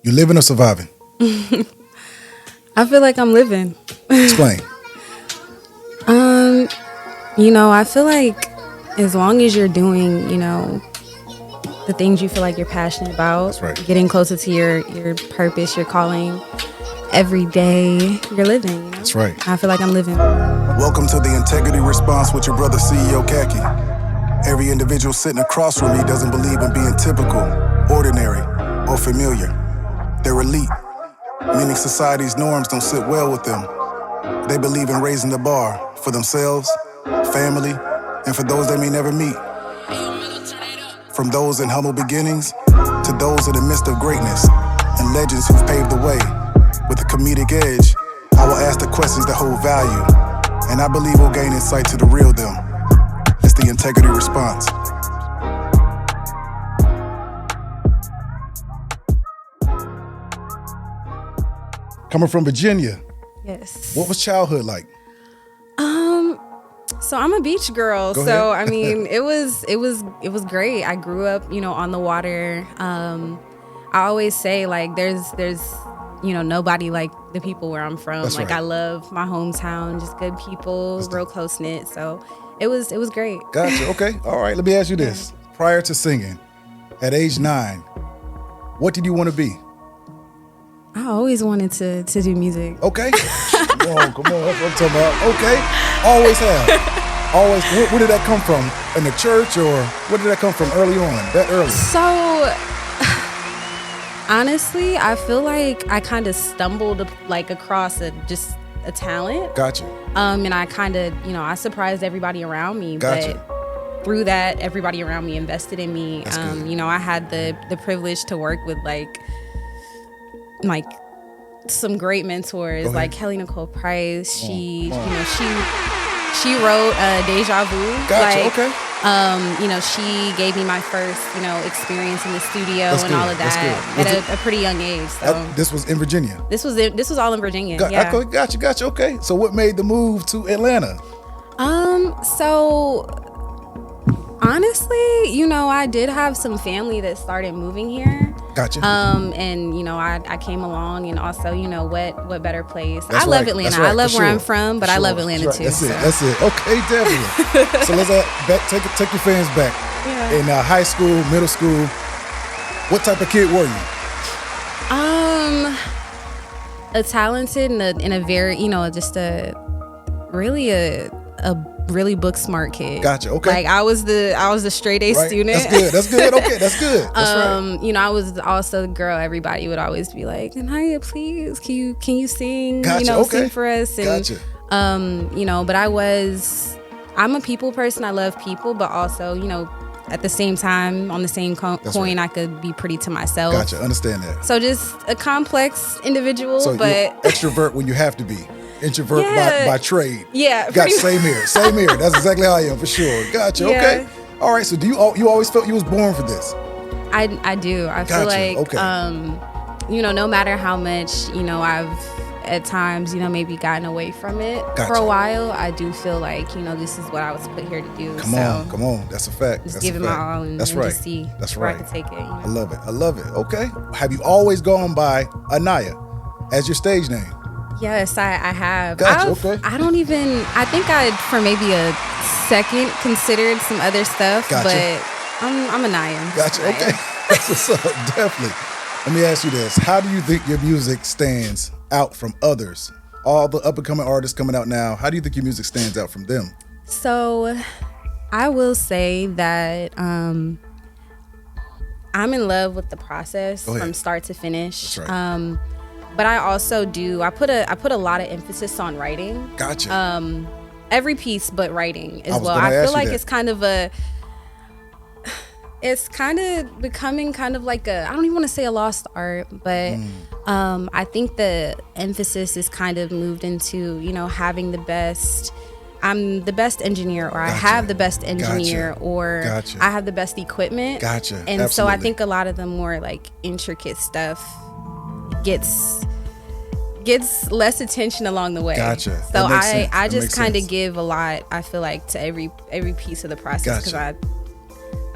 You living or surviving? I feel like I'm living. Explain. I feel like as long as you're doing, the things you feel like you're passionate about, That's right. Getting closer to your purpose, your calling, every day you're living. That's right. I feel like I'm living. Welcome to the Integrity Response with your brother, CEO Khacki. Every individual sitting across from me doesn't believe in being typical, ordinary, or familiar. They're elite, meaning society's norms don't sit well with them. They believe in raising the bar for themselves, family, and for those they may never meet. From those in humble beginnings to those in the midst of greatness and legends who've paved the way. With a comedic edge, I will ask the questions that hold value, and I believe we'll gain insight to the real them. It's the Integrity Response. Coming from Virginia, Yes. what was childhood like? So I'm a beach girl. Go So ahead. I mean, it was great. I grew up, on the water. I always say like there's nobody like the people where I'm from. That's like right. I love my hometown, just good people, real close knit. So it was great. Gotcha. Okay. All right. Let me ask you this. Prior to singing, at age 9, what did you want to be? I always wanted to do music. Okay. Come on. That's what I'm talking about. Okay. Always have. Always. Where did that come from? In the church, or where did that come from early on? That early? So honestly, I feel like I kind of stumbled like across a talent. Gotcha. And I kind of, I surprised everybody around me. Gotcha. But through that, everybody around me invested in me. That's good. I had the privilege to work with like some great mentors, Go ahead. like Kelly Nicole Price. She wrote Deja Vu. Gotcha. Like, Okay. She gave me my first, experience in the studio That's and good. all of That's that good. at a pretty young age. So This was in Virginia. this was all in Virginia. Yeah. Gotcha. Okay. So what made the move to Atlanta? So honestly, I did have some family that started moving here. Gotcha. And I came along, and also, what better place? That's I love right. Atlanta. That's right. I love For where sure. I'm from, but For I love sure. Atlanta That's too. right. That's it. Okay, definitely. So let's take your fans back. Yeah. In high school, middle school, what type of kid were you? A talented and a very, just a really book smart kid. Gotcha. Okay. Like I was the straight A Right. student. That's good. Okay, that's good. That's right. I was also the girl everybody would always be like, Aniya, please, can you sing? Gotcha. Okay. Sing for us. And Gotcha. but I'm a people person. I love people, but also, at the same time, on the same coin, right. I could be pretty to myself. Gotcha. Understand that. So just a complex individual, So but you're extrovert when you have to be. Introvert Yeah. by trade. yeah, Gotcha. pretty Same here. That's exactly how I am for sure. Gotcha. Yeah. Okay. All right. So you always felt you was born for this? I do. I Gotcha. feel like, Okay. no matter how much, I've at times, maybe gotten away from it for Gotcha. a while, I do feel like, this is what I was put here to do. Come on. That's a fact. Just That's give a it my fact. all and That's and right. just see That's where right. I can take it. I love it. Okay. Have you always gone by Aniya as your stage name? Yes, I have. Gotcha, okay. I think I, for maybe a second, considered some other stuff, Gotcha. but I'm Aniya. Gotcha. Okay. That's what's up. Definitely. Let me ask you this. How do you think your music stands out from others? All the up-and-coming artists coming out now, how do you think your music stands out from them? So I will say that I'm in love with the process Go ahead. from start to finish. That's right. But I also I put a lot of emphasis on writing. Gotcha. Every piece but writing as I was well. gonna I ask feel you like that. it's kind of becoming kind of like I don't even want to say a lost art, but I think the emphasis is kind of moved into, having the best. I'm the best engineer, or I have the best engineer, or Gotcha. I have the best equipment. Gotcha. And so I Absolutely. think a lot of the more like intricate stuff gets less attention along the way. Gotcha. So That makes sense. I That just makes kind of sense. give a lot, I feel like, to every piece of the process, because I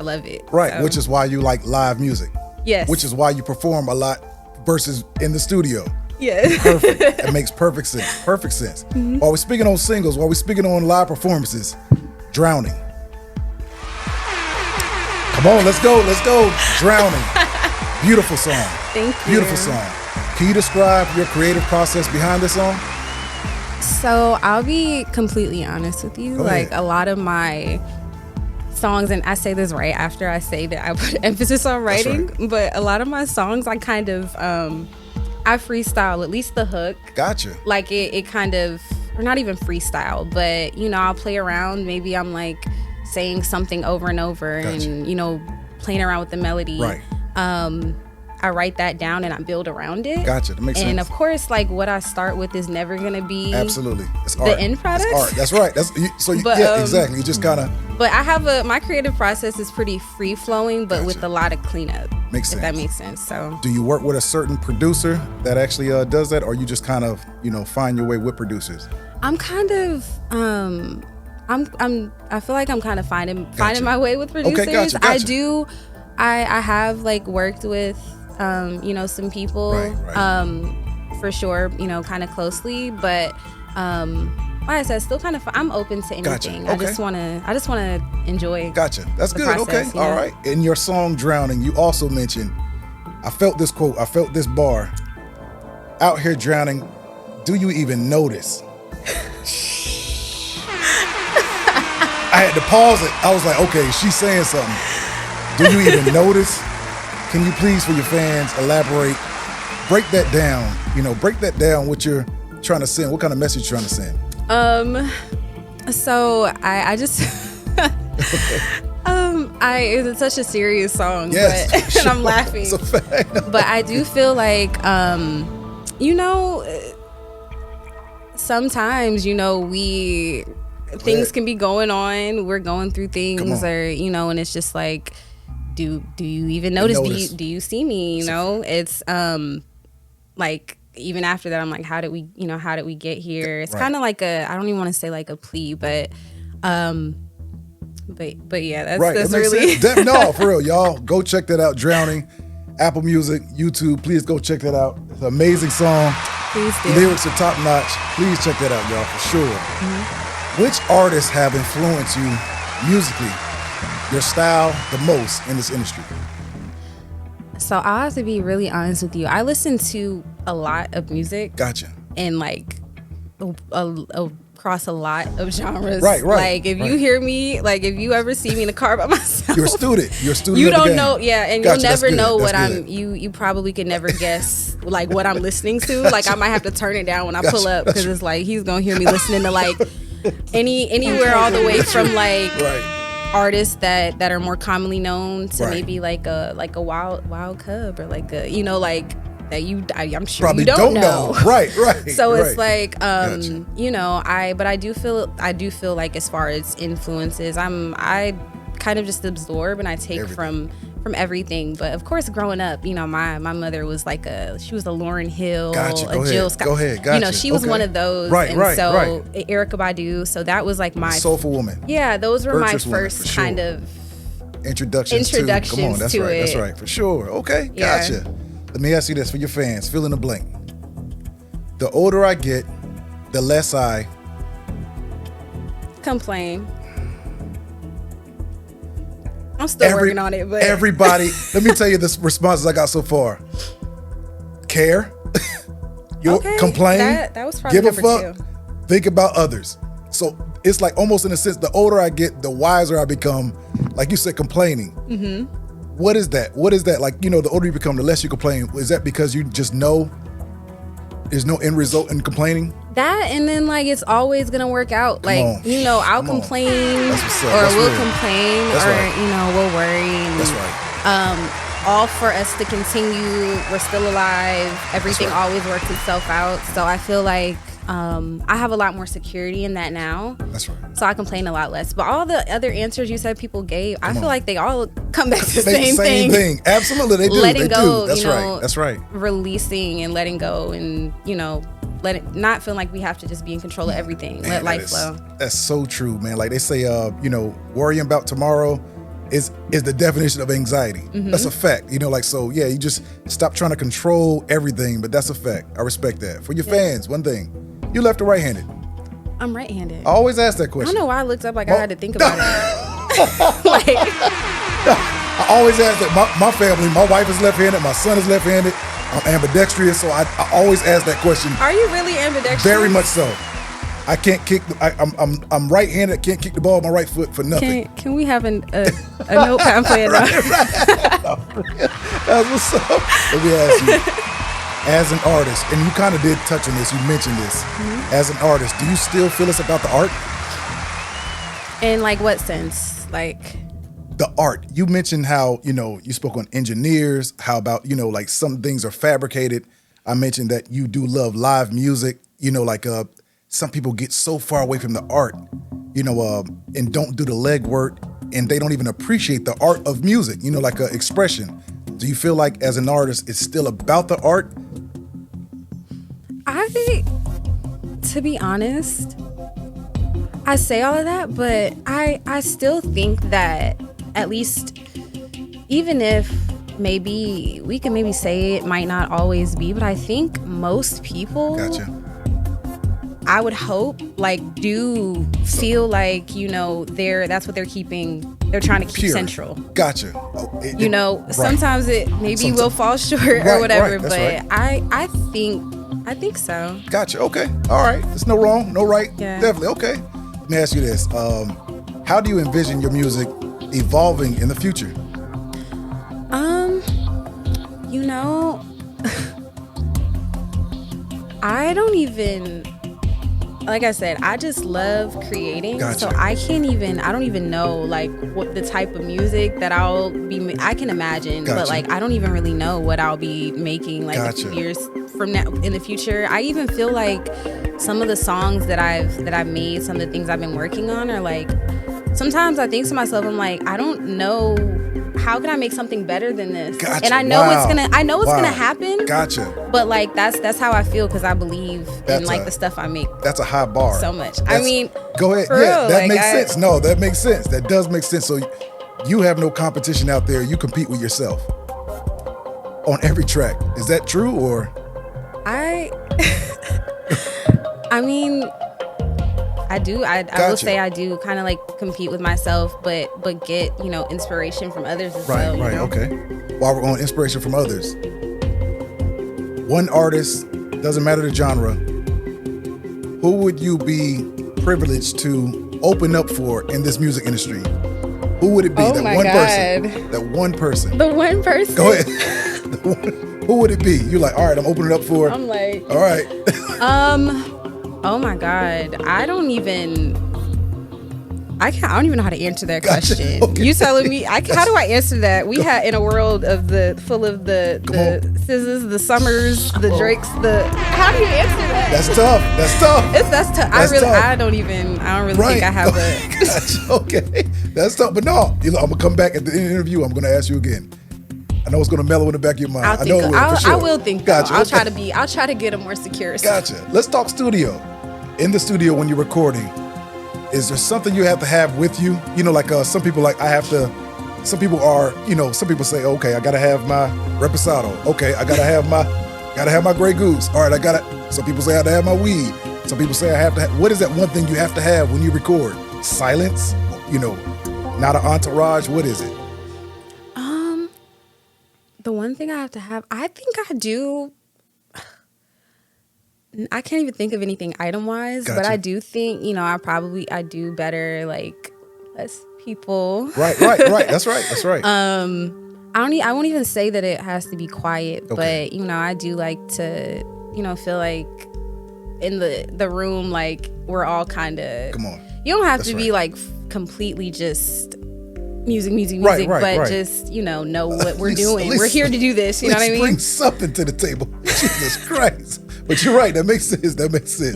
love it. Right, So, which is why you like live music. yes. Which is why you perform a lot versus in the studio. Yeah. Perfect. It makes perfect sense. Perfect sense. Mm-hmm. While we're speaking on singles, while we're speaking on live performances, Drowning. Come on, let's go. Drowning. Beautiful song. Thank you. Beautiful song. Can you describe your creative process behind this song? So I'll be completely honest with you. Go like ahead. a lot of my songs, and I say this right after I say that I put emphasis on writing, right. but a lot of my songs I kind of I freestyle, at least the hook. Gotcha. Like it kind of, or not even freestyle, but I'll play around. Maybe I'm like saying something over and over, Gotcha. and playing around with the melody. Right. I write that down and I build around it. Gotcha. That makes sense. And of course, like what I start with is never gonna be Absolutely. It's art. end product. It's art. That's right. But, exactly. You just kind of But I have my creative process is pretty free flowing, but with Gotcha. a lot of cleanup. Makes if sense. that makes sense. So Do you work with a certain producer that actually does that, or you just kind of find your way with producers? I'm kind of I feel like I'm kind of finding my way with producers. Okay, gotcha. I have like worked with some people Right. for sure, kind of closely, but like I said, still kind of I'm open to anything. Gotcha. I just want to enjoy. Gotcha. That's the good. process, Okay. All right. In your song Drowning, you also mentioned, I felt this quote, I felt this bar. Out here drowning, do you even notice? I had to pause it. I was like, okay, she's saying something. Do you even notice? Can you please, for your fans, elaborate? Break that down. Break that down what you're trying to send. What kind of message you're trying to send? So I just it's such a serious song, Yes, but sure. and I'm laughing. It's a fact. But I do feel like sometimes things can be going on. We're going through things, or and it's just like, do you even notice? Do you see me? It's like even after that, I'm like, how did we get here? It's kind of like I don't even want to say like a plea, but yeah, that's Right, that's that makes really sense. No, for real, y'all go check that out. Drowning, Apple Music, YouTube. Please go check that out. It's an amazing song. Please do. Lyrics are top notch. Please check that out, y'all, for sure. Mm-hmm. Which artists have influenced you musically, your style, the most in this industry? So I'll have to be really honest with you. I listen to a lot of music. Gotcha. And like across a lot of genres. Right. Like if you hear me, like if you ever see me in a car by myself, You're a student. you of the don't game. know, and Gotcha, you'll that's never good, know that's what good. you probably could never guess like what I'm listening to. Like I might have to turn it down when I pull up, because it's like he's gonna hear me listening to like anywhere all the way from like artists that are more commonly known to maybe like a wild cub, or like a like that I'm sure Probably you don't know. Right. So it's like Gotcha. I do feel like as far as influences, I kind of just absorb and I take Everything. from everything. But of course, growing up, my mother was like she was a Lauryn Hill, Gotcha. a Jill Scott. Go ahead. Gotcha. She was one of those. Right. Erykah Badu. So that was like my Soulful Woman. Yeah, those were Virtuous my woman, first for sure. kind of Introductions to. Come on, that's to right. it. That's right, for sure. Okay, Yeah. gotcha. Let me ask you this for your fans. Fill in the blank. The older I get, the less I complain. I'm still working on it, but everybody. Let me tell you the responses I got so far. Care. You complain. That was probably give a number fuck. Think about others. So it's like almost in a sense, the older I get, the wiser I become. Like you said, complaining. Mm-hmm. What is that? Like, the older you become, the less you complain. Is that because you just know there's no end result in complaining? that, and then like it's always gonna work out. Like I'll complain, That's what's up. or That's we'll real. complain, That's or right. we'll worry. And, That's right. all for us to continue. We're still alive. Everything right. always works itself out. So I feel like I have a lot more security in that now. That's right. So I complain a lot less. But all the other answers you said people gave, I feel like they all come back to the same thing. Absolutely, they do. Letting go, That's right. That's right. Releasing and letting go, and let it not feel like we have to just be in control of everything. Man, Let life flow. That's so true, man. Like they say, worrying about tomorrow is the definition of anxiety. That's a fact. You know, like, so yeah, you just stop trying to control everything, but that's a fact. I respect that. For your fans, one thing, you left or right-handed? I'm right-handed. I always ask that I question. don't know why I looked up like I had to think about it. Like, I always ask that. My family, my wife is left-handed, my son is left-handed. I'm ambidextrous, so I always ask that question. are you really ambidextrous? Very much so. I can't kick. I'm right-handed. I can't kick the ball with my right foot for nothing. Can we have a notepad plan? That's what's up. Let me ask you, as an artist, and you kind of did touch on this. You mentioned this. As an artist, do you still feel this about the art? In like what sense? Like the art. You mentioned how, you spoke on engineers, how about, like some things are fabricated. I mentioned that you do love live music, like some people get so far away from the art, and don't do the legwork, and they don't even appreciate the art of music, like expression. Do you feel like as an artist, it's still about the art? To be honest, I say all of that, but I still think that at least, even if maybe we can maybe say it might not always be, but I think most people, Gotcha. I would hope, like, do feel like, that's what they're trying to keep Pure. central. Gotcha. Right. Sometimes it maybe will fall short or whatever, but right. I think so. Gotcha. Okay. All right. There's no wrong, no right. Yeah. Definitely. Okay. Let me ask you this. How do you envision your music evolving in the future? I don't even, like I said, I just love creating. Gotcha. So I don't even know like what the type of music that I can imagine, Gotcha. but like I don't even really know what I'll be making like Gotcha. a few years from now in the future. I even feel like some of the songs that I've made, some of the things I've been working on are like, sometimes I think to myself, I'm like, I don't know, how can I make something better than this? Gotcha. And I know Wow. it's Wow. gonna happen. Gotcha. But like that's how I feel, because I believe in like the stuff I make That's a high bar. so much. Go ahead. for Yeah, real, that like, makes sense. No, that makes sense. That does make sense. So you have no competition out there. You compete with yourself on every track. Is that true or? I do. I will Gotcha. say I do kind of like compete with myself, but get inspiration from others as well. Right. Okay. While we're on inspiration from others, one artist, doesn't matter the genre, who would you be privileged to open up for in this music industry? Who would it be? Oh That my one God. person. That one person. The one person. Go ahead. Who would it be? You're like, all right, I'm opening up for. I'm like, all right. oh my God, I don't even know how to answer that Gotcha. question. Okay. You telling me? How do I answer that? We had in a world of full of the SZAs, the Summers, the Drakes. How do you answer that? That's tough. That's tough. That's tough. Tough. I don't really think I have a. Gotcha. Okay, that's tough. But no, I'm gonna come back at the end of the interview. I'm gonna ask you again. I know it's gonna mellow in the back of your mind. I know it will, for sure. I will think. Gotcha. I'll try to get a more secure. Gotcha. Let's talk studio. In the studio when you're recording, is there something you have to have with you? Like some people some people some people say, okay, I gotta have my reposado. Okay, I gotta have my Grey Goose. All right, some people say I have to have my weed. Some people say I have to have, what is that one thing you have to have when you record? Silence? Not an entourage? What is it? The one thing I have to have, I think I do. I can't even think of anything item wise, Gotcha. but I do think, I do better, like less people. Right. That's right. I won't even say that it has to be quiet, Okay. but I do like to, feel like in the room, like we're all kind of. Come on. You don't have That's to be like completely just music, Right, but just know what we're doing. Least, we're here to do this. You know what I mean? Bring something to the table. Jesus Christ. But you're right. That makes sense. Yeah.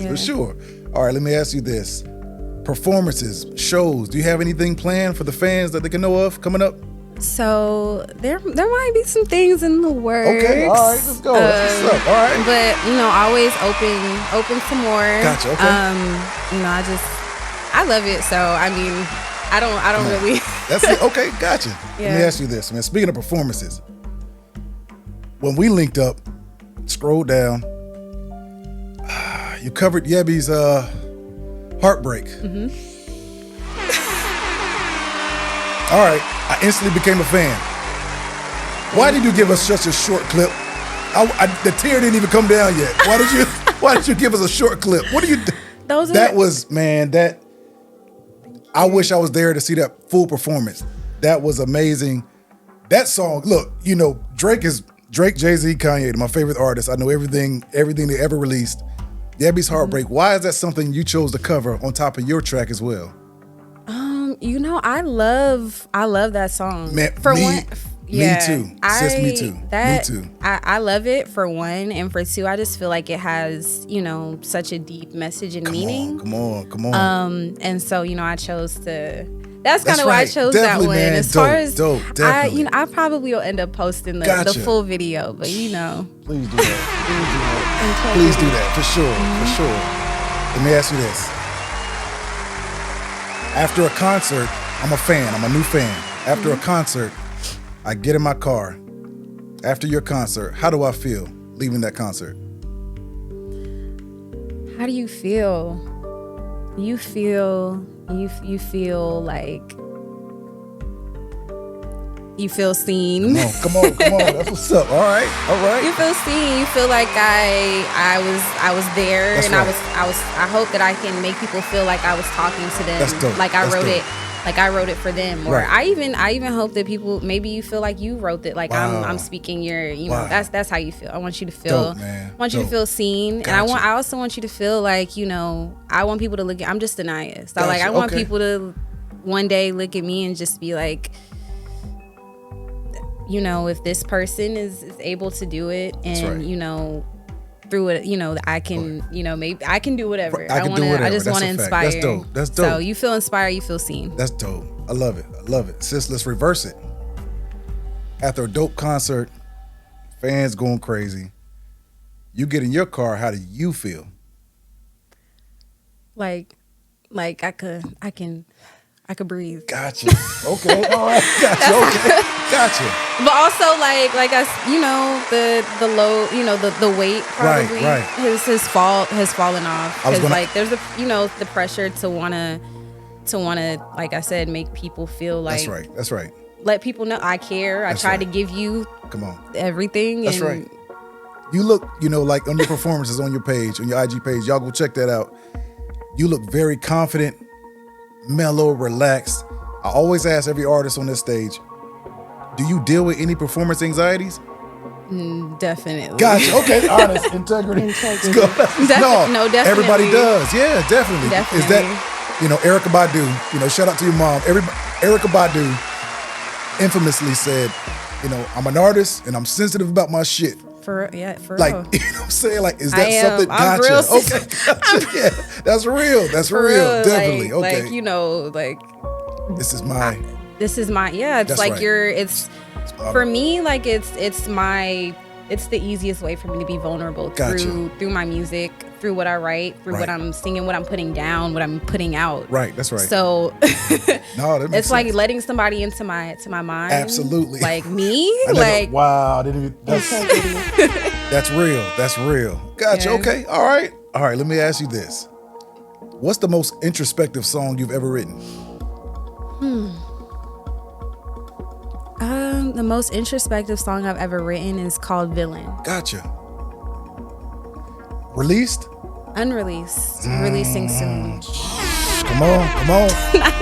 For sure. All right. Let me ask you this: performances, shows. Do you have anything planned for the fans that they can know of coming up? So there might be some things in the works. Okay. All right. Let's go. That's what's up. All right. But always open some more. Gotcha. Okay. I love it. So I don't really. That's it. Okay, gotcha. Yeah. Let me ask you this, man. Speaking of performances, when we linked up, scroll down, you covered Yebby's Heartbreak. Mm-hmm. All right, I instantly became a fan. Why did you give us such a short clip? The tear didn't even come down yet. Why did you give us a short clip? What do you? I wish I was there to see that full performance. That was amazing. That song, look, you know, Drake, Jay-Z, Kanye, my favorite artists. I know everything they ever released. Debbie's Heartbreak. Mm-hmm. Why is that something you chose to cover on top of your track as well? You know, I love that song. Man, me too. Sis, me too. Me too. I love it for one, and for two, I just feel like it has, you know, such a deep message and meaning. Come on. And so, you know, I chose to. That's kind of why I chose definitely, that one. Man. As far as definitely. I probably will end up posting the full video, but you know. Please do that. Please do that for sure. Mm-hmm. For sure. Let me ask you this. After a concert, I'm a fan. I'm a new fan. After a concert, I get in my car. After your concert, how do I feel leaving that concert? How do you feel? You feel like you feel seen. Come on. That's what's up. All right. You feel seen. You feel like I was there. That's and right. I hope that I can make people feel like I was talking to them. That's dope. Like I That's wrote dope. it. Like I wrote it for them, or Right. I even hope that people, maybe you feel like you wrote it. Like Wow. I'm speaking your, you Wow. know, that's how you feel. I want you to feel, Dope, man. I want you to Dope. feel seen, Gotcha. and I also want you to feel like, you know, I want people to look at. I'm just Aniya, so like Gotcha. I want Okay. people to one day look at me and just be like, you know, if this person is able to do it, and right. you know, through it, you know, I can, you know, maybe I can do whatever. I can do whatever. I just That's want to a fact. inspire. That's dope. That's dope. So you feel inspired, you feel seen. That's dope. I love it. Sis, let's reverse it. After a dope concert, fans going crazy, you get in your car, how do you feel? Like I could breathe. Gotcha. Okay. All right. Gotcha. Okay. Gotcha. But also like you know, the low, you know, the weight probably Right. has fallen off, because like there's a, you know, the pressure to wanna, like I said, make people feel like, That's right. let people know I care. I try to give you everything. That's right. You look, you know, like on your performances on your page, on your IG page, y'all go check that out. You look very confident, mellow, relaxed. I always ask every artist on this stage, do you deal with any performance anxieties? Definitely. Gotcha. Okay. Honest. Integrity. No, definitely. Everybody does. Yeah, definitely. Definitely. Is that, you know, Erykah Badu, you know, shout out to your mom. Erykah Badu infamously said, you know, I'm an artist and I'm sensitive about my shit. For like, real. you know what I'm saying? Like, is that something? I'm Gotcha. real Okay. Gotcha. Yeah. That's real. That's for real. Definitely. Like, okay. Like, you know, like, This is my. Yeah, it's That's like right. it's for me, like it's the easiest way for me to be vulnerable through my music, through what I write, through what I'm singing, what I'm putting down, what I'm putting out. Right, that's right. So no, that makes it's like sense. letting somebody into my mind. Absolutely. Like me. Like wow, that's real. That's real. Gotcha. Yeah. Okay. All right. Let me ask you this. What's the most introspective song you've ever written? The most introspective song I've ever written is called Villain. Gotcha. Released? Unreleased. Releasing soon. Come on.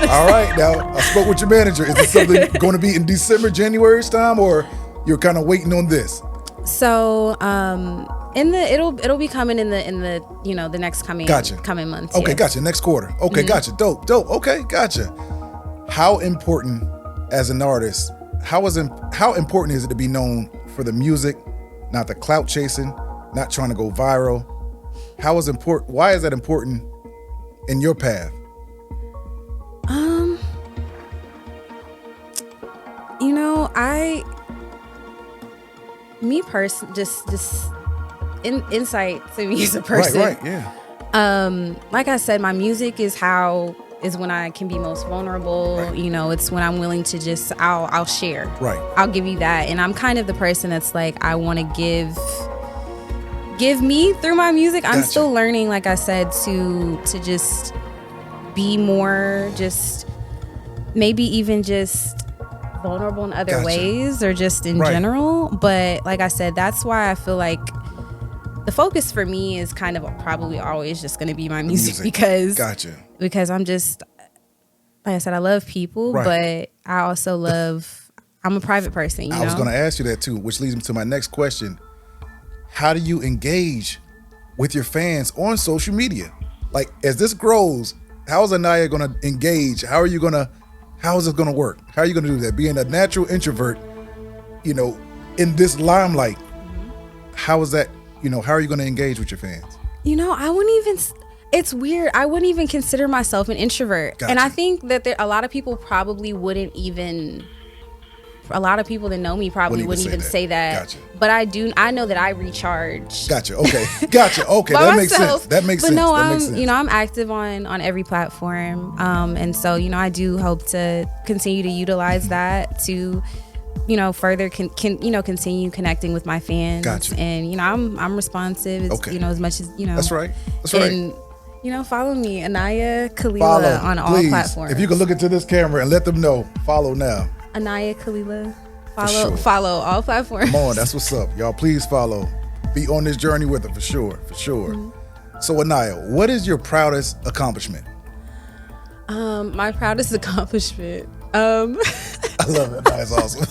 All right. Now, I spoke with your manager. Is this something going to be in December, January's time, or you're kind of waiting on this? So, it'll be coming in the you know, the next coming months. Okay, yes. gotcha. Next quarter. Okay, gotcha. Dope. Okay, gotcha. How important as an artist? How important is it to be known for the music, not the clout chasing, not trying to go viral? Why is that important in your path? You know, just insight to me as a person. Right, yeah. Like I said, my music is how is when I can be most vulnerable. Right. You know, it's when I'm willing to just, I'll share. Right. I'll give you that. And I'm kind of the person that's like, I want to give me through my music. I'm still learning, like I said, to just be more, just maybe even just vulnerable in other ways, or just in general. But like I said, that's why I feel like the focus for me is kind of probably always just going to be my music. because I'm just, like I said, I love people, but I also love, I'm a private person. I was going to ask you that too, which leads me to my next question. How do you engage with your fans on social media? Like, as this grows, how is Aniya going to engage? How is it going to work? How are you going to do that? Being a natural introvert, you know, in this limelight, how is that? You know, how are you going to engage with your fans? You know, I wouldn't even, it's weird. I wouldn't even consider myself an introvert. And I think that a lot of people probably wouldn't even, a lot of people that know me probably wouldn't even say that. But I know that I recharge. Okay. That makes sense. That makes sense. But no, you know, I'm active on every platform. And so, you know, I do hope to continue to utilize that to, you know, further continue connecting with my fans. And, you know, I'm responsive, you know, as much as, you know. That's right. And, you know, follow me, Aniya Khalila, on all platforms. If you can look into this camera and let them know, follow now. Aniya Khalila. Follow all platforms. Come on, that's what's up. Y'all, please follow. Be on this journey with her for sure. Mm-hmm. So, Aniya, what is your proudest accomplishment? My proudest accomplishment. I love it. That's awesome.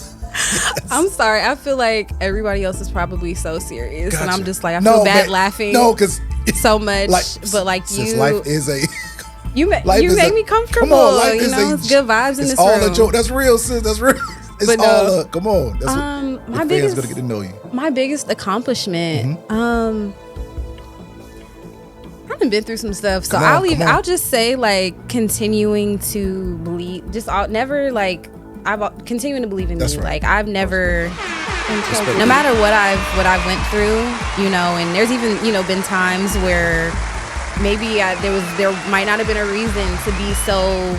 I'm sorry. I feel like everybody else is probably so serious, and I'm just like, I feel bad laughing. No, because so much, but like since life is a. You make me comfortable. Come on, you know, it's good vibes in this room. It's all a joke. That's real, sis. That's real. It's all come on. That's my biggest, gonna get to know you. My biggest accomplishment. I've been through some stuff, so I'll just say, like, continuing to believe. Continuing to believe in me. Right. Like, I've never, no matter what I went through, you know. And there's even, you know, been times where maybe there might not have been a reason to be so.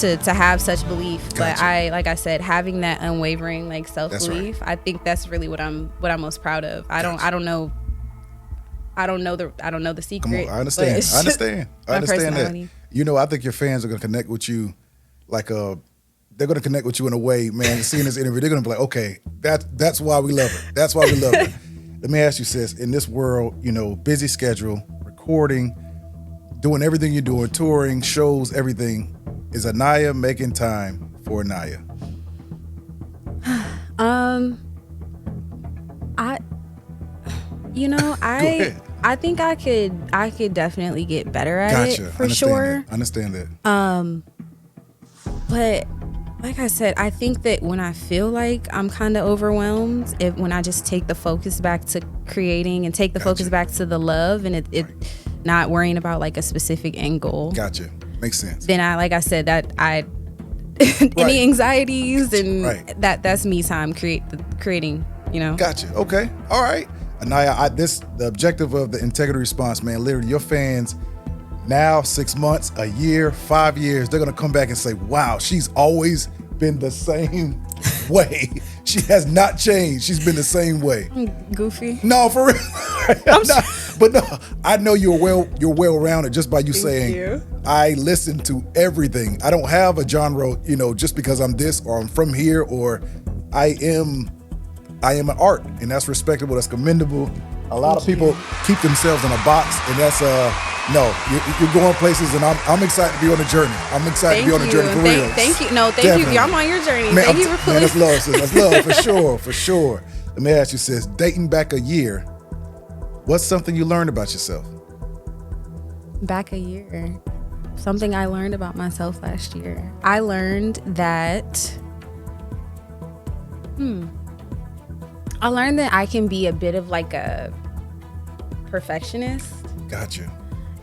To have such belief, but like I said, having that unwavering, like, self-belief, I think that's really what I'm most proud of. I don't know the secret. Come on, I understand that. You know, I think your fans are gonna connect with you, like they're gonna connect with you in a way, man. Seeing this interview, they're gonna be like, okay, that's why we love her. That's why we love her. Let me ask you, sis, in this world, you know, busy schedule, recording, doing everything you're doing, touring, shows, everything. Is Aniya making time for Aniya? I think I could definitely get better at it for sure. I understand that. But like I said, I think that when I feel like I'm kind of overwhelmed, when I just take the focus back to creating and take the focus back to the love and it not worrying about like a specific end goal. Gotcha. Makes sense. Then like I said, that any anxieties and that's me time creating, you know. Gotcha. Okay. All right. Aniya, the objective of the integrity response, man, literally your fans now 6 months, a year, 5 years, they're gonna come back and say, wow, she's always been the same way. She has not changed. She's been the same way. Goofy. No, for real. But no, I know you're well-rounded just by you saying, I listen to everything. I don't have a genre, you know, just because I'm this or I'm from here or I am an art, and that's respectable. That's commendable. A lot of people keep themselves in a box, and that's no. You're going places, and I'm excited to be on the journey. I'm excited to be on the journey for real. Thank you. No, thank you. I'm on your journey. Man, thank you for putting. That's love, sis. That's love for sure. Let me ask you, sis. Dating back a year, what's something you learned about yourself? Back a year, something I learned about myself last year. I learned that. I learned that I can be a bit of like a perfectionist. Gotcha.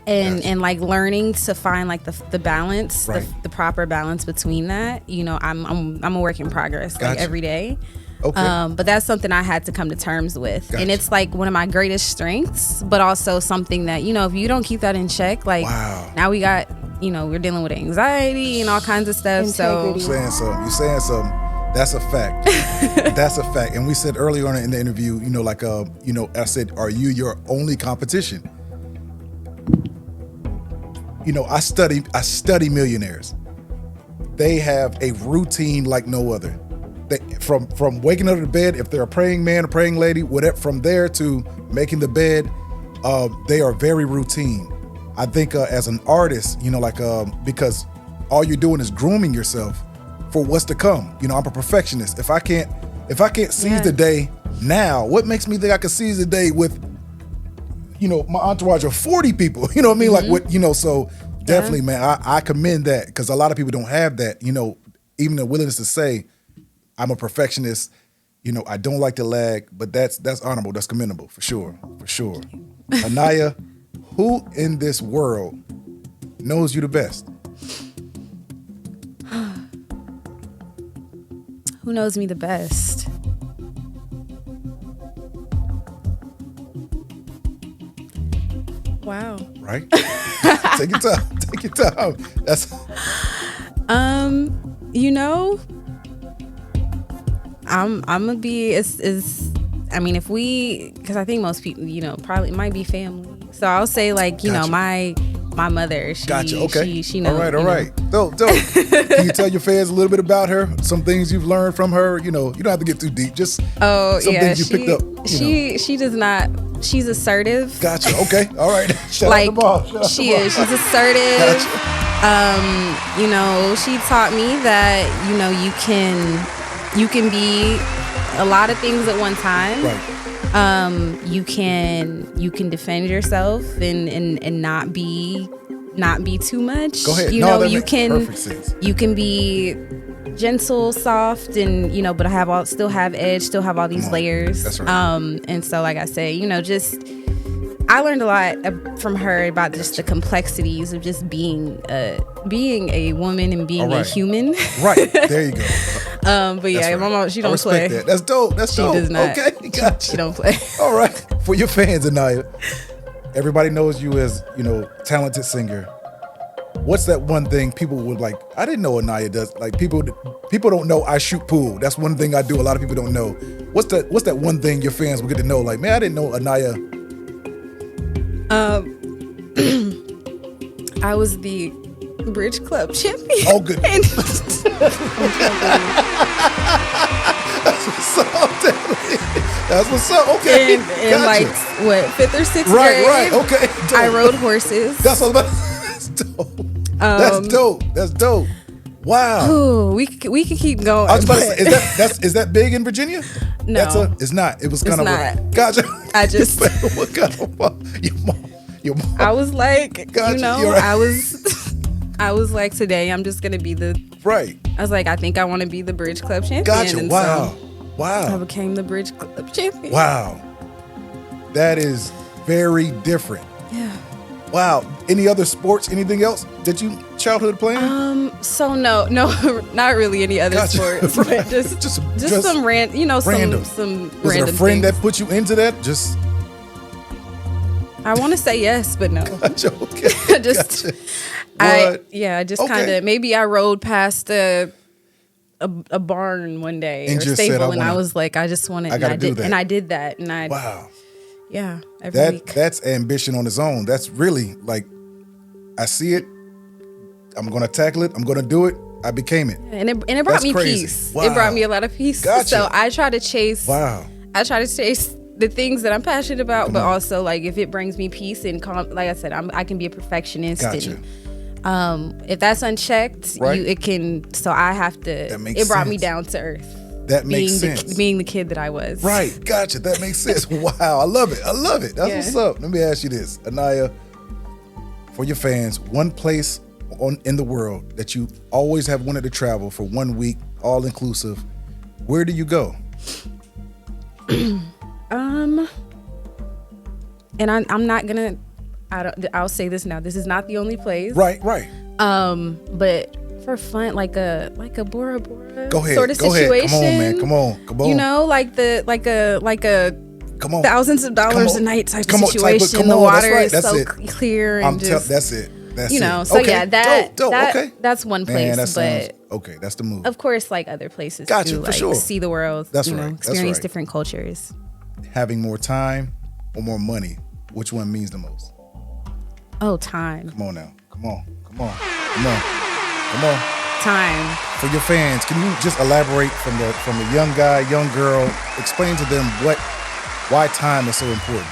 And like learning to find like the balance, the proper balance between that. You know, I'm a work in progress like every day. Okay. But that's something I had to come to terms with. And it's like one of my greatest strengths, but also something that, you know, if you don't keep that in check, like now we got we're dealing with anxiety and all kinds of stuff. You saying something. That's a fact. That's a fact. And we said earlier on in the interview, I said, are you your only competition? I study millionaires. They have a routine like no other. From waking up to bed, if they're a praying man, a praying lady, whatever, from there to making the bed, they are very routine. I think as an artist, because all you're doing is grooming yourself for what's to come. I'm a perfectionist. If I can't seize the day now, what makes me think I can seize the day with, my entourage of 40 people? You know what I mean? Like what, so definitely, man, I commend that, because a lot of people don't have that, even the willingness to say, I'm a perfectionist, I don't like to lag, but that's honorable, that's commendable, for sure. Aniya, who in this world knows you the best? Who knows me the best? Wow. Right? Take your time. That's I'm gonna be if we, because I think most people, probably might be family. So I'll say Gotcha. my mother. She, gotcha. Okay. She knows. All right. Dope. Can you tell your fans a little bit about her? Some things you've learned from her. You don't have to get too deep. Just some things you picked up. She does not. She's assertive. Gotcha. Okay. All right. Shout out to Bob. She is. She's assertive. Gotcha. She taught me that you can be a lot of things at one time. Right. You can defend yourself and not be too much. Go ahead. That makes perfect sense. You can be gentle, soft, and but still have edge, still have all these layers. That's right. And so like I say, I learned a lot from her about just the complexities of just being a woman and being a human. Right. There you go. But yeah, right. My mom, she don't play. That. That's dope. She does not. Okay, gotcha. She don't play. All right. For your fans, Aniya, everybody knows you as, talented singer. What's that one thing people would like? I didn't know Aniya does. Like people don't know I shoot pool. That's one thing I do. A lot of people don't know. What's that one thing your fans will get to know? Like, man, I didn't know Aniya. I was the Bridge Club champion. Oh, good. That's what's up. Okay. In gotcha. 5th or 6th grade. Right. Okay. Dope. I rode horses. That's all about. That's dope. That's dope. Wow. Ooh, we could keep going. I was about to say, is that big in Virginia? No. It's not. It was kind of. Gotcha. I just. What kind of your mom? I was like, gotcha. Right. I was like, today I'm just gonna be the. Right. I was like, I think I want to be the Bridge Club champion. Gotcha. And wow. So wow. I became the Bridge Club champion. Wow. That is very different. Yeah. Wow. Any other sports? Anything else that you childhood playing? So no, not really any other sports, but just some random. Some random things. A friend that put you into that? Just. I want to say yes, but no. Gotcha. Okay. Gotcha. Kind of. Maybe I rode past a barn one day and or stable, and I was like, I just wanted. I did that. And I did that, and I. Wow. Yeah. Every week. That's ambition on its own. That's really like, I see it. I'm gonna tackle it. I'm gonna do it. I became it. And it brought me peace. Wow. It brought me a lot of peace. Gotcha. So I try to chase. Wow. I try to chase the things that I'm passionate about, but also like if it brings me peace and calm. Like I said, I can be a perfectionist. Gotcha. And if that's unchecked, right. it can. So I have to. That makes it brought sense. me down to earth. That makes sense. Being the kid that I was. Right. Gotcha. That makes sense. Wow. I love it. That's what's up. Let me ask you this, Aniya. For your fans, one place in the world that you always have wanted to travel for 1 week, all inclusive. Where do you go? And I'm not gonna. I'll say this now. This is not the only place. Right. But for fun, like a Bora Bora go ahead, sort of go situation. Ahead. Come on. Like a come on. thousands of dollars a night type of situation. Come the on, water that's is right. so clear and that's it. That's you know. it. So Okay. yeah, Dope. Okay. that's one place. Man, that sounds but okay. That's the move. of course, like other places Gotcha, too, for like sure. see the world. That's you know, right. That's experience right. different cultures. Having more time or more money, which one means the most? Oh, time. Come on now. Come on. Time. For your fans, can you just elaborate from the young guy, young girl, explain to them why time is so important?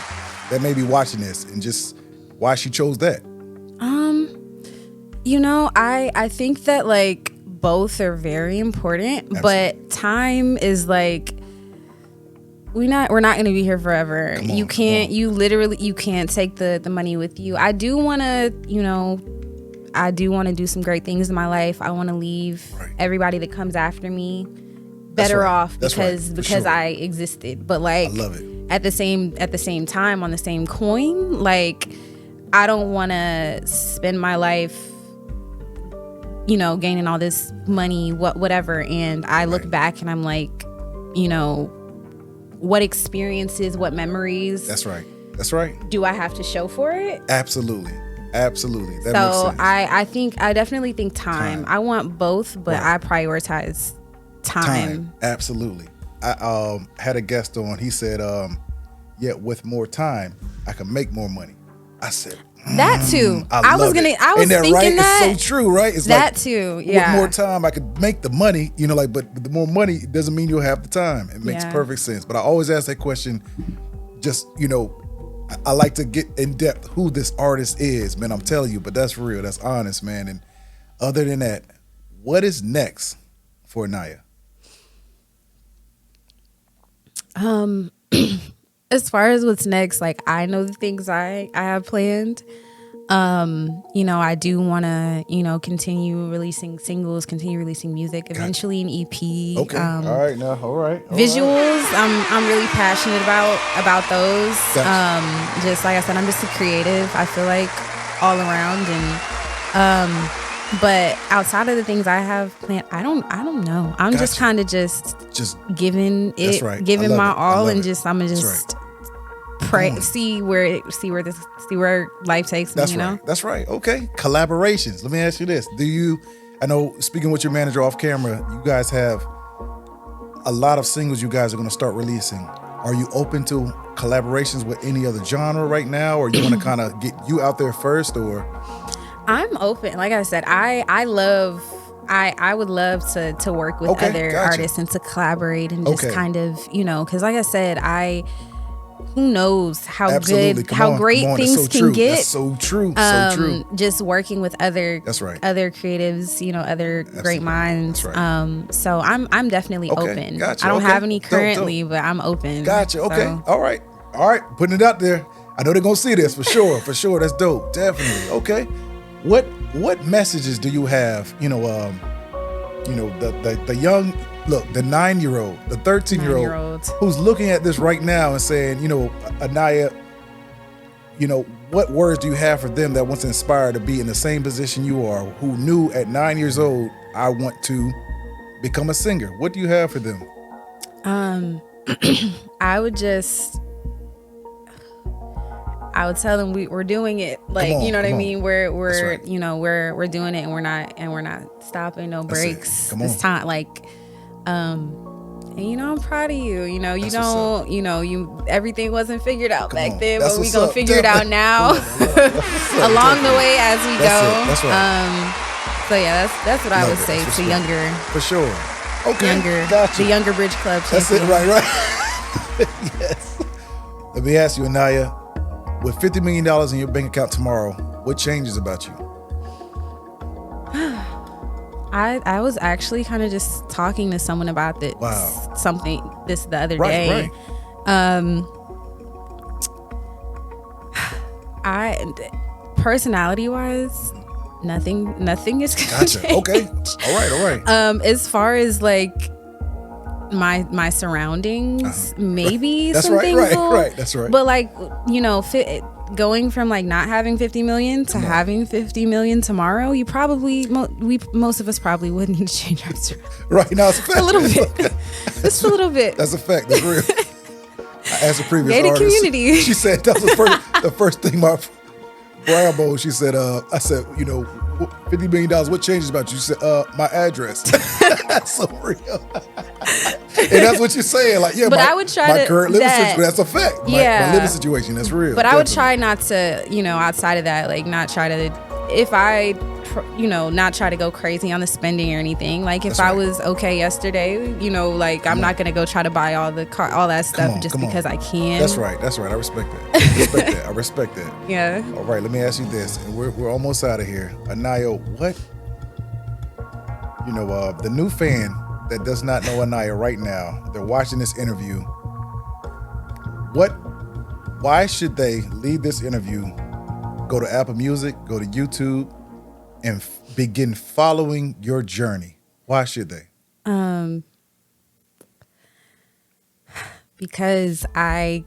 That may be watching this and just why she chose that. You know, I think that like both are very important, Absolutely. but time is like we're not going to be here forever. You can't take the money with you. I do want to do some great things in my life. I want to leave everybody that comes after me better off because sure. I existed. But like, I love it. At the same time, on the same coin, like I don't want to spend my life, you know, gaining all this money, whatever. And I look back and I'm like, you know, what experiences, what memories? That's right. Do I have to show for it? Absolutely. That makes sense. I definitely think time. I want both, but I prioritize time. Absolutely. I had a guest on. He said, with more time, I can make more money. I said, that too. I was thinking right? that. It's so true, right? It's that like, too. Yeah. With more time, I could make the money, you know, like, but the more money doesn't mean you'll have the time. It makes perfect sense. But I always ask that question, just, you know, I like to get in depth who this artist is, man. I'm telling you, but that's real. That's honest, man. And other than that, what is next for Aniya? As far as what's next, like I know the things I have planned. You know, I do want to, you know, continue releasing singles, continue releasing music, eventually an EP. Okay. All right. Visuals, I'm really passionate about those. Gotcha. Just like I said, I'm just a creative, I feel like, all around. And but outside of the things I have planned, I don't know. I'm just kind of just giving it, giving my all, and I'm gonna just pray, see where life takes me. That's right. Okay. Collaborations. Let me ask you this: I know, speaking with your manager off camera, you guys have a lot of singles you guys are going to start releasing. Are you open to collaborations with any other genre right now, or you want to kind of get you out there first, or? I'm open. Like I said, I would love to work with other artists and to collaborate and just kind of, you know, because like I said, who knows how great things can get. That's so true. So true. Just working with other creatives, you know, other great minds. So I'm definitely open. Gotcha. I don't have any currently, but I'm open. Gotcha. Okay. So. All right. Putting it out there. I know they're gonna see this for sure. For sure. That's dope. Definitely. Okay. What messages do you have? You know, the young, look, the 9-year-old, the 13-year-old who's looking at this right now and saying, you know, Aniya, you know, what words do you have for them that wants to inspire to be in the same position you are, who knew at 9 years old, I want to become a singer? What do you have for them? I would tell them we're doing it, like, you know what I mean. We're you know we're doing it, and we're not stopping, no breaks this time. Like, and you know, I'm proud of you. You know, everything wasn't figured out back then, but we gonna figure it out now along the way as we go. That's right. So yeah, that's what I would say to younger, for sure. Okay, the younger Bridge Club champions. That's it, right. Yes. Let me ask you, Aniya. With $50 million in your bank account tomorrow, what changes about you? I was actually kind of just talking to someone about this, the other day. Right. Personality wise, nothing is gonna change. Okay. All right. As far as like my surroundings, maybe that's some things right. That's right. But like, you know, going from like not having 50 million to having 50 million tomorrow, you probably most of us probably would need to change our surroundings. Right now, it's a fact. A little bit. Just a little bit. That's a fact. That's real. I asked a previous gated artist. community. She said that was the first thing Bravo, she said, I said, you know, $50 million, what changes about you? She said, my address. That's so real. And that's what you're saying. Like, yeah, but my, I would try my to, current living situation, that's a fact. Yeah. My living situation, that's real. But I would try not to, you know, outside of that, like not try to, if I, you know, not try to go crazy on the spending or anything. Like if I was okay yesterday, you know, like I'm not going to go try to buy all that stuff just because I can. That's right. I respect that. I respect that. Yeah. All right, let me ask you this. And we're almost out of here. Aniya, what, you know, the new fan that does not know Aniya right now, they're watching this interview. Why should they leave this interview, go to Apple Music, go to YouTube, and begin following your journey? Why should they? Because I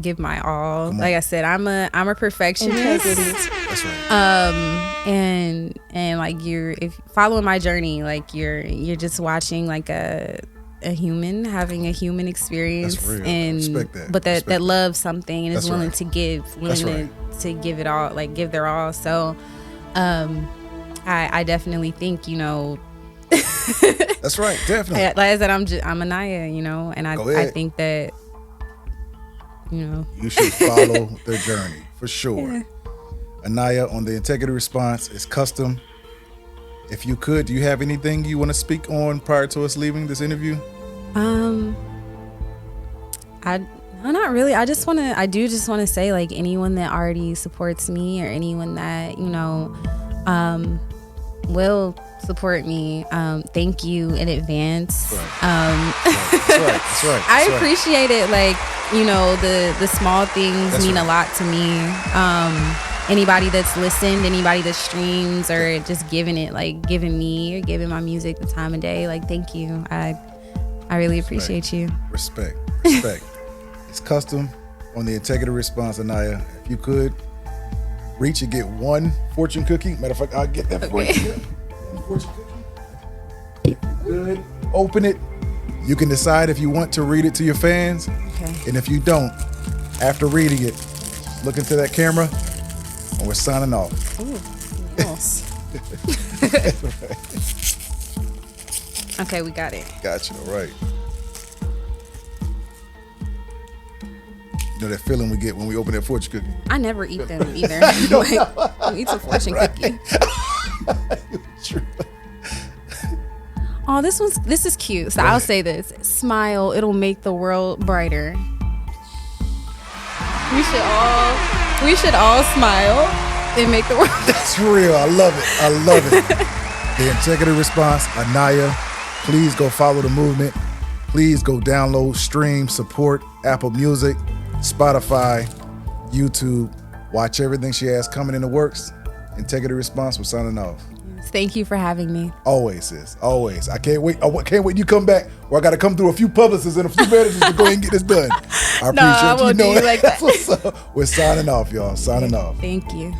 give my all. Like I said, I'm a perfectionist. That's right. And like if following my journey, like you're just watching like a human having a human experience. That's real. And Respect that. but that loves something and is willing to give, to give it all, like give their all. So I definitely think, you know, that's right, definitely. Like I said, I'm Aniya, you know, and I think that, you know, you should follow their journey for sure. Yeah. Aniya, on the integrity response, is custom. If you could, do you have anything you want to speak on prior to us leaving this interview? Not really. I just want to say, like, anyone that already supports me or anyone that, you know, will support me, thank you in advance. That's right. I appreciate it. Like, you know, the small things mean a lot to me. Anybody that's listened, anybody that streams, or just giving me or giving my music the time of day, like, thank you. I really appreciate you. Respect. It's custom on the integrity response, Aniya. If you could reach and get one fortune cookie. Matter of fact, I'll get that for you. One fortune cookie. If you could, open it. You can decide if you want to read it to your fans. Okay. And if you don't, after reading it, look into that camera, and we're signing off. Ooh, yes. Okay, we got it. Gotcha, all right. You know that feeling we get when we open that fortune cookie? I never eat them either. Like, eat a fortune cookie. True. Oh, this is cute. So I'll say this. Smile, it'll make the world brighter. We should all smile and make the world. That's real. I love it. The integrity response, Aniya. Please go follow the movement. Please go download, stream, support Apple Music, Spotify, YouTube. Watch everything she has coming in the works. Integrity response, we're signing off. Thank you for having me. Always, sis. Always. I can't wait. You come back, or I got to come through a few publicists and a few managers to go ahead and get this done. I appreciate I won't do you like that. We're signing off, y'all. Signing off. Thank you.